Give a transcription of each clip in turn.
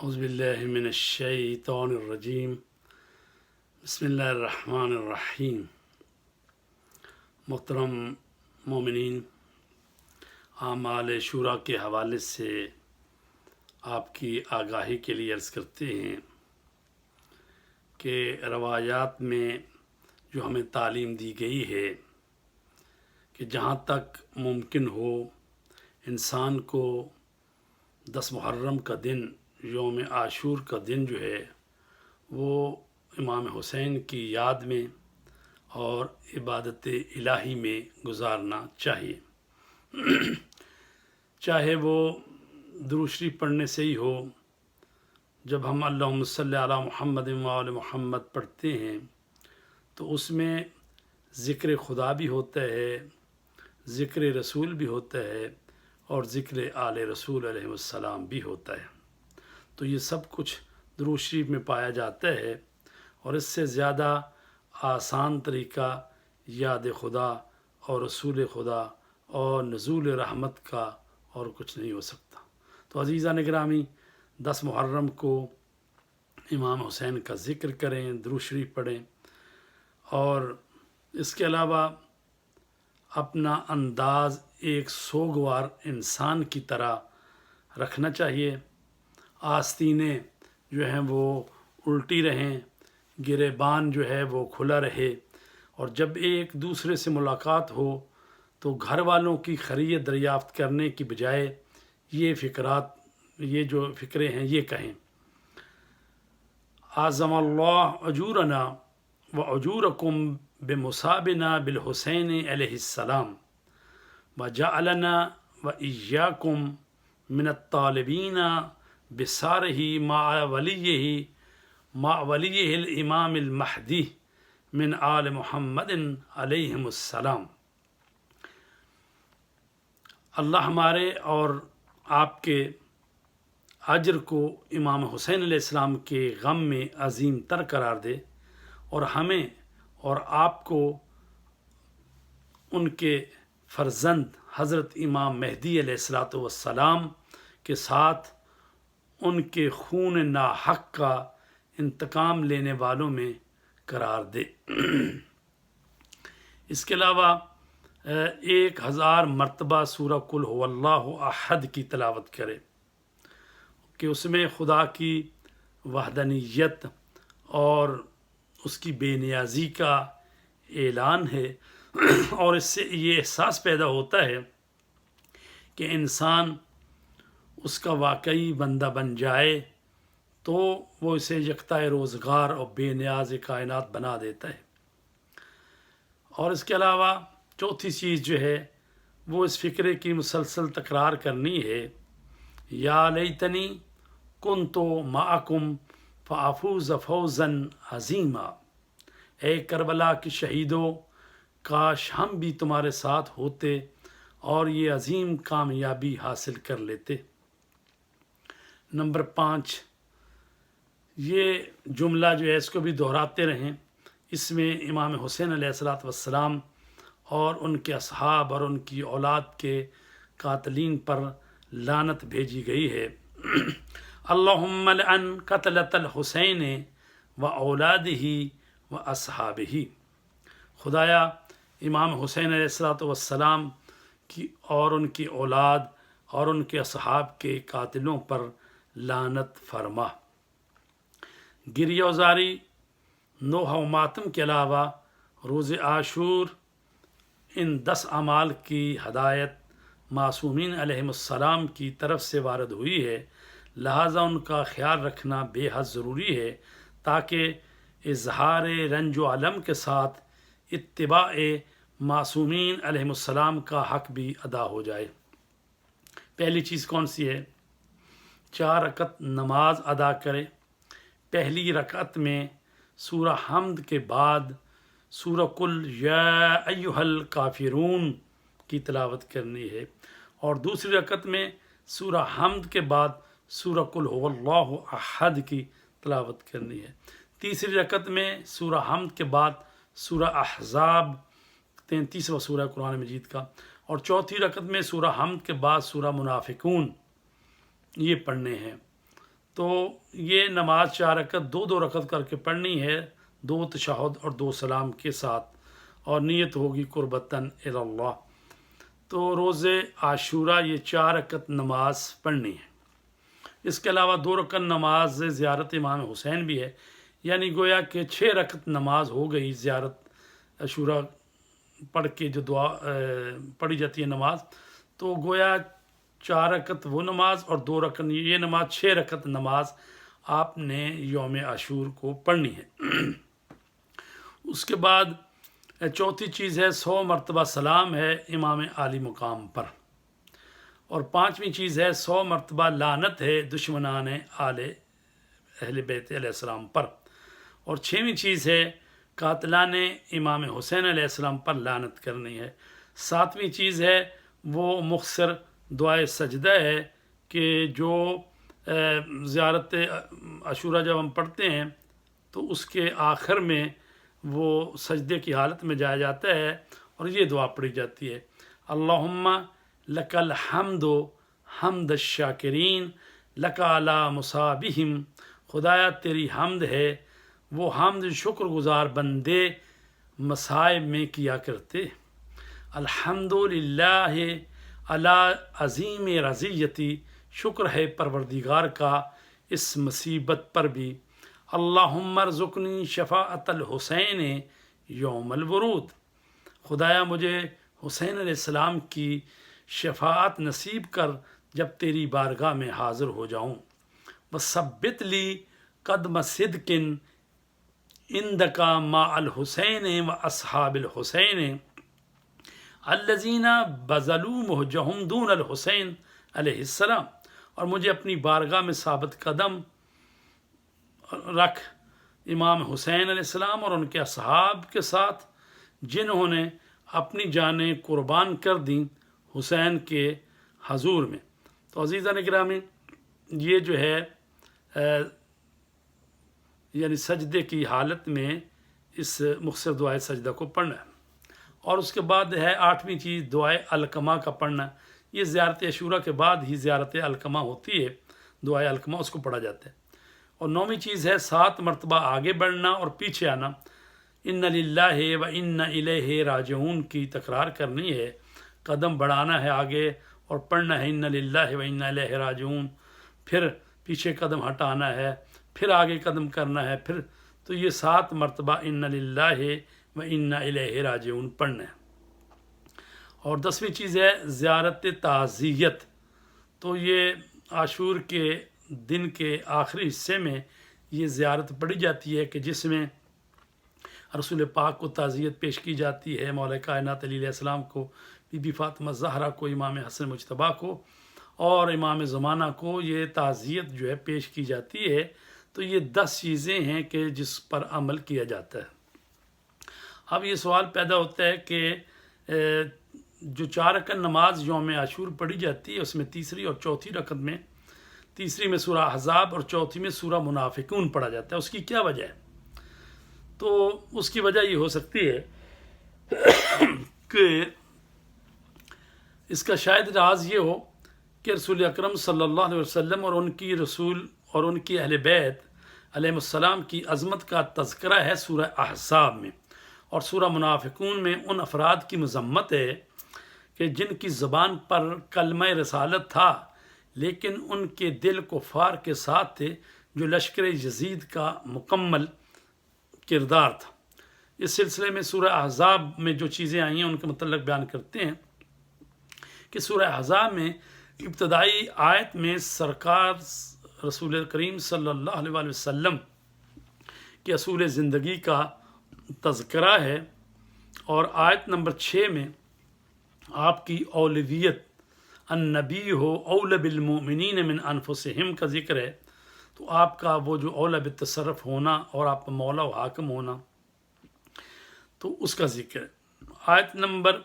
اعوذ باللہ من الشیطان الرجیم بسم اللہ الرحمن الرحیم۔ محترم مومنین، اعمال شورا کے حوالے سے آپ کی آگاہی کے لیے عرض کرتے ہیں کہ روایات میں جو ہمیں تعلیم دی گئی ہے کہ جہاں تک ممکن ہو انسان کو 10 محرم کا دن، یوم عاشور کا دن جو ہے وہ امام حسین کی یاد میں اور عبادت الہی میں گزارنا چاہیے، چاہے وہ درود شریف پڑھنے سے ہی ہو۔ جب ہم اللہم صلی علی محمد و آل محمد پڑھتے ہیں تو اس میں ذکر خدا بھی ہوتا ہے، ذکر رسول بھی ہوتا ہے اور ذکر آل رسول علیہ السلام بھی ہوتا ہے۔ تو یہ سب کچھ درود شریف میں پایا جاتا ہے، اور اس سے زیادہ آسان طریقہ یاد خدا اور رسول خدا اور نزول رحمت کا اور کچھ نہیں ہو سکتا۔ تو عزیزان گرامی، 10 محرم کو امام حسین کا ذکر کریں، درود شریف پڑھیں، اور اس کے علاوہ اپنا انداز ایک سوگوار انسان کی طرح رکھنا چاہیے۔ آستینیں جو ہیں وہ الٹی رہیں، گریبان جو ہے وہ کھلا رہے، اور جب ایک دوسرے سے ملاقات ہو تو گھر والوں کی خیریت دریافت کرنے کی بجائے یہ جو فکرے ہیں یہ کہیں: اعظم اللہ اجورنا و اجورکم بمصابنا بالحسین علیہ السلام وجعلنا و ایاکم من الطالبین بسارہ مع ولیہ الامام المہدی من آل محمد علیہم السلام۔ اللہ ہمارے اور آپ کے اجر کو امام حسین علیہ السلام کے غم میں عظیم تر قرار دے، اور ہمیں اور آپ کو ان کے فرزند حضرت امام مہدی علیہ السلام کے ساتھ ان کے خون ناحق کا انتقام لینے والوں میں قرار دے۔ اس کے علاوہ 1000 مرتبہ سورہ قل هو اللہ احد کی تلاوت کرے کہ اس میں خدا کی وحدانیت اور اس کی بے نیازی کا اعلان ہے، اور اس سے یہ احساس پیدا ہوتا ہے کہ انسان اس کا واقعی بندہ بن جائے تو وہ اسے یکتائے روزگار اور بے نیاز کائنات بنا دیتا ہے۔ اور اس کے علاوہ چوتھی چیز جو ہے وہ اس فکرے کی مسلسل تکرار کرنی ہے: یا لیتنی کنت معکم فافوز فوزا عظیما۔ اے کربلا کی شہیدوں، کاش ہم بھی تمہارے ساتھ ہوتے اور یہ عظیم کامیابی حاصل کر لیتے۔ نمبر 5، یہ جملہ جو ہے اس کو بھی دہراتے رہیں۔ اس میں امام حسین علیہ السلام اور ان کے اصحاب اور ان کی اولاد کے قاتلین پر لعنت بھیجی گئی ہے: اللہم لعن قتلۃ الحسین و اولادہ و اصحابہ۔ خدایا امام حسین علیہ السلام کی اور ان کی اولاد اور ان کے اصحاب کے قاتلوں پر لعنت فرما۔ گریہ وزاری، نوحہ و ماتم کے علاوہ روز عاشور ان 10 اعمال کی ہدایت معصومین علیہم السلام کی طرف سے وارد ہوئی ہے، لہٰذا ان کا خیال رکھنا بے حد ضروری ہے تاکہ اظہار رنج و الم کے ساتھ اتباع معصومین علیہم السلام کا حق بھی ادا ہو جائے۔ پہلی چیز کون سی ہے؟ 4 رکعت نماز ادا کرے۔ پہلی رکعت میں سورہ حمد کے بعد سورہ قل یا ایھا الکافرون کی تلاوت کرنی ہے، اور دوسری رکعت میں سورہ حمد کے بعد سورہ قل هو اللہ احد کی تلاوت کرنی ہے۔ تیسری رکعت میں سورہ حمد کے بعد سورہ احزاب 33واں سورہ قرآن مجید کا، اور چوتھی رکعت میں سورہ حمد کے بعد سورہ منافقون یہ پڑھنے ہیں۔ تو یہ نماز 4 رکعت 2 رکعت کر کے پڑھنی ہے، 2 تشہد اور 2 سلام کے ساتھ، اور نیت ہوگی قربتاً اللہ۔ تو روز عاشورہ یہ 4 رکعت نماز پڑھنی ہے۔ اس کے علاوہ 2 رکعت نماز زیارت امام حسین بھی ہے، یعنی گویا کہ 6 رکعت نماز ہو گئی زیارت عاشورہ پڑھ کے جو دعا پڑھی جاتی ہے نماز، تو گویا 4 رکعت وہ نماز اور 2 رکعت یہ نماز، 6 رکعت نماز آپ نے یوم عاشور کو پڑھنی ہے۔ اس کے بعد چوتھی چیز ہے 100 مرتبہ سلام ہے امام عالی مقام پر، اور 5ویں چیز ہے 100 مرتبہ لعنت ہے دشمنان اہل بیت علیہ السلام پر، اور 6ویں چیز ہے قاتلان امام حسین علیہ السلام پر لعنت کرنی ہے۔ 7ویں چیز ہے وہ مختصر دعائے سجدہ ہے کہ جو زیارت عاشورہ جب ہم پڑھتے ہیں تو اس کے آخر میں وہ سجدے کی حالت میں جایا جاتا ہے اور یہ دعا پڑھی جاتی ہے، اللہم لک الحمد حمد الشاکرین لک علی مصابہم، خدایا تیری حمد ہے وہ حمد شکر گزار بندے مصائب میں کیا کرتے، الحمد للہ علی عظیم رضیتی، شکر ہے پروردگار کا اس مصیبت پر بھی، اللہم ارزقنی شفاعت الحسین یوم الورود، خدایا مجھے حسین علیہ السلام کی شفاعت نصیب کر جب تیری بارگاہ میں حاضر ہو جاؤں، وثبت لی قدم صدق عندک مع الحسین و اصحاب الحسین الذین بذلوا مہجہم دون الحسین علیہ السلام، اور مجھے اپنی بارگاہ میں ثابت قدم رکھ امام حسین علیہ السلام اور ان کے اصحاب کے ساتھ جنہوں نے اپنی جانیں قربان کر دیں حسین کے حضور میں۔ تو عزیزان گرامی، یہ جو ہے یعنی سجدے کی حالت میں اس مختصر دعائے سجدہ کو پڑھنا ہے، اور اس کے بعد ہے 8ویں چیز دعائے علقمہ کا پڑھنا۔ یہ زیارت عاشورہ کے بعد ہی زیارت علقمہ ہوتی ہے، دعائے علقمہ اس کو پڑھا جاتا ہے، اور 9ویں چیز ہے 7 مرتبہ آگے بڑھنا اور پیچھے آنا، ان للہ و ان الیہ راجعون کی تکرار کرنی ہے، قدم بڑھانا ہے آگے اور پڑھنا ہے ان للہ و ان الیہ راجعون، پھر پیچھے قدم ہٹانا ہے، پھر آگے قدم کرنا ہے، پھر تو یہ 7 مرتبہ ان للہ و ان الیہ راجعون پڑھنا ہے۔ اور 10ویں چیز ہے زیارت تعزیت، تو یہ عاشور کے دن کے آخری حصے میں یہ زیارت پڑھی جاتی ہے کہ جس میں رسول پاک کو تعزیت پیش کی جاتی ہے، مولا کائنات علیہ السلام کو، بی بی فاطمہ زہرا کو، امام حسن مجتبیٰ کو اور امام زمانہ کو یہ تعزیت جو ہے پیش کی جاتی ہے۔ تو یہ 10 چیزیں ہیں کہ جس پر عمل کیا جاتا ہے۔ اب یہ سوال پیدا ہوتا ہے کہ جو 4 رکعت نماز یوم عاشور پڑھی جاتی ہے اس میں تیسری اور چوتھی رکعت میں، تیسری میں سورہ احزاب اور چوتھی میں سورہ منافقون پڑھا جاتا ہے، اس کی کیا وجہ ہے؟ تو اس کی وجہ یہ ہو سکتی ہے کہ اس کا شاید راز یہ ہو کہ رسول اکرم صلی اللہ علیہ وسلم اور ان کی رسول اور ان کی اہل بیت علیہ السلام کی عظمت کا تذکرہ ہے سورہ احزاب میں، اور سورہ منافقون میں ان افراد کی مذمت ہے کہ جن کی زبان پر کلمہ رسالت تھا لیکن ان کے دل کفار کے ساتھ تھے، جو لشکر یزید کا مکمل کردار تھا۔ اس سلسلے میں سورہ احزاب میں جو چیزیں آئی ہیں ان کے متعلق بیان کرتے ہیں کہ سورہ احزاب میں ابتدائی آیت میں سرکار رسول کریم صلی اللہ علیہ وآلہ وسلم کے اصول زندگی کا تذکرہ ہے، اور آیت نمبر 6 میں آپ کی اولویت النبی ہو اول بالمؤمنین من انفسہم کا ذکر ہے، تو آپ کا وہ جو اولا بالتصرف ہونا اور آپ کا مولا و حاکم ہونا، تو اس کا ذکر ہے۔ آیت نمبر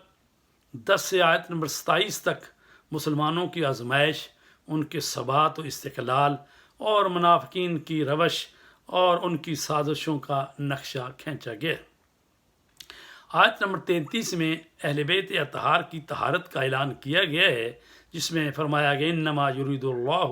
10 سے آیت نمبر 27 تک مسلمانوں کی آزمائش، ان کے ثبات و استقلال اور منافقین کی روش اور ان کی سازشوں کا نقشہ کھینچا گیا۔ آیت نمبر 33 میں اہل بیت اطہار کی طہارت کا اعلان کیا گیا ہے، جس میں فرمایا گیا انما یرید اللہ